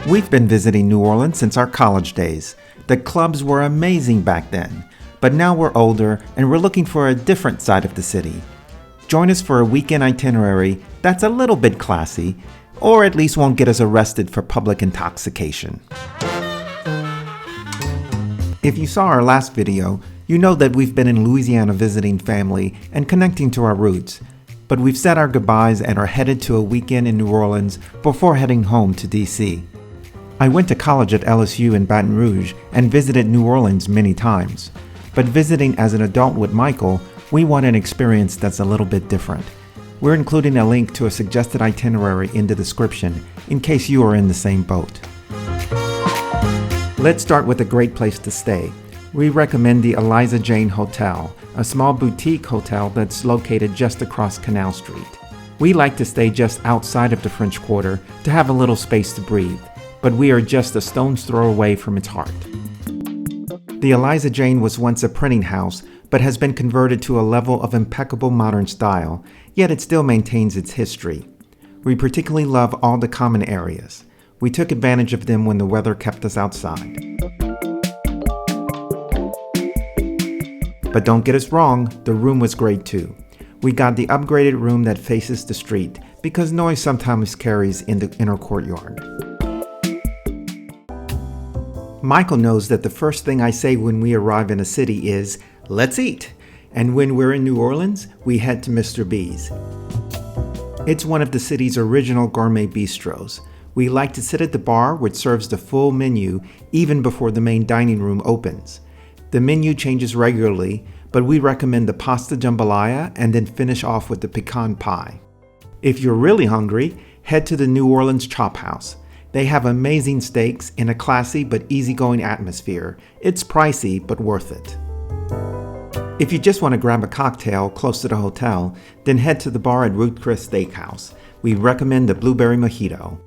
We've been visiting New Orleans since our college days. The clubs were amazing back then, but now we're older and we're looking for a different side of the city. Join us for a weekend itinerary that's a little bit classy, or at least won't get us arrested for public intoxication. If you saw our last video, you know that we've been in Louisiana visiting family and connecting to our roots, but we've said our goodbyes and are headed to a weekend in New Orleans before heading home to DC. I went to college at LSU in Baton Rouge and visited New Orleans many times, but visiting as an adult with Michael, we want an experience that's a little bit different. We're including a link to a suggested itinerary in the description in case you are in the same boat. Let's start with a great place to stay. We recommend the Eliza Jane Hotel, a small boutique hotel that's located just across Canal Street. We like to stay just outside of the French Quarter to have a little space to breathe, but we are just a stone's throw away from its heart. The Eliza Jane was once a printing house, but has been converted to a level of impeccable modern style, yet it still maintains its history. We particularly love all the common areas. We took advantage of them when the weather kept us outside. But don't get us wrong, the room was great too. We got the upgraded room that faces the street because noise sometimes carries in the inner courtyard. Michael knows that the first thing I say when we arrive in a city is, "Let's eat." And when we're in New Orleans, we head to Mr. B's. It's one of the city's original gourmet bistros. We like to sit at the bar, which serves the full menu even before the main dining room opens. The menu changes regularly, but we recommend the pasta jambalaya and then finish off with the pecan pie. If you're really hungry, head to the New Orleans Chop House. They have amazing steaks in a classy but easygoing atmosphere. It's pricey, but worth it. If you just want to grab a cocktail close to the hotel, then head to the bar at Ruth Chris Steakhouse. We recommend the Blueberry Mojito.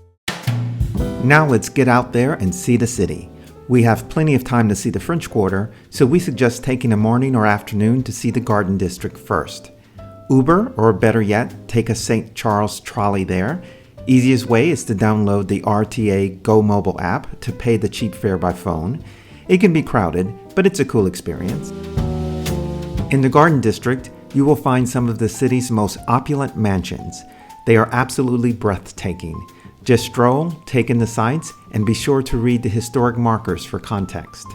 Now let's get out there and see the city. We have plenty of time to see the French Quarter, so we suggest taking a morning or afternoon to see the Garden District first. Uber, or better yet, take a St. Charles trolley there. Easiest way is to download the RTA Go mobile app to pay the cheap fare by phone. It can be crowded, but it's a cool experience. In the Garden District, you will find some of the city's most opulent mansions. They are absolutely breathtaking. Just stroll, take in the sights, and be sure to read the historic markers for context.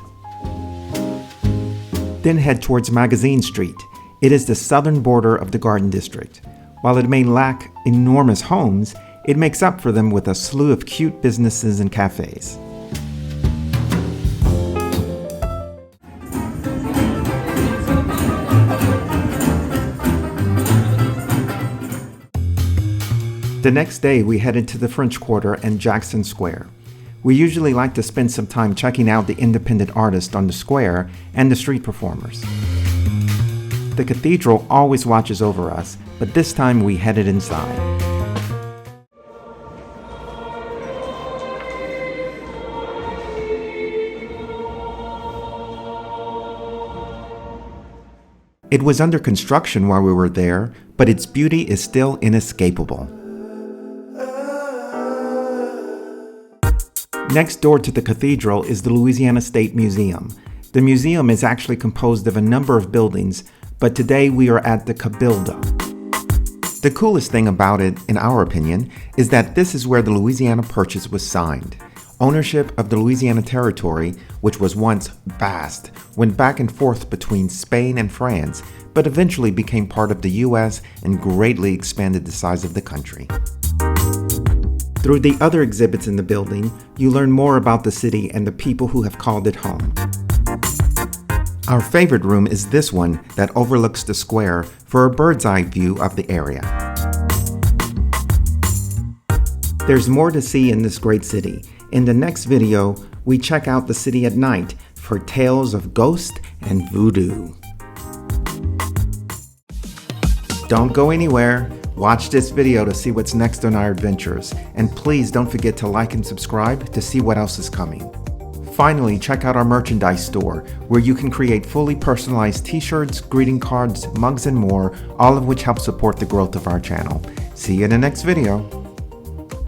Then head towards Magazine Street. It is the southern border of the Garden District. While it may lack enormous homes, it makes up for them with a slew of cute businesses and cafes. The next day, we headed to the French Quarter and Jackson Square. We usually like to spend some time checking out the independent artists on the square and the street performers. The cathedral always watches over us, but this time we headed inside. It was under construction while we were there, but its beauty is still inescapable. Next door to the cathedral is the Louisiana State Museum. The museum is actually composed of a number of buildings, but today we are at the Cabildo. The coolest thing about it, in our opinion, is that this is where the Louisiana Purchase was signed. Ownership of the Louisiana Territory, which was once vast, went back and forth between Spain and France, but eventually became part of the U.S. and greatly expanded the size of the country. Through the other exhibits in the building, you learn more about the city and the people who have called it home. Our favorite room is this one that overlooks the square for a bird's eye view of the area. There's more to see in this great city. In the next video, we check out the city at night for tales of ghosts and voodoo. Don't go anywhere. Watch this video to see what's next on our adventures, and please don't forget to like and subscribe to see what else is coming. Finally, check out our merchandise store, where you can create fully personalized t-shirts, greeting cards, mugs, and more, all of which help support the growth of our channel. See you in the next video.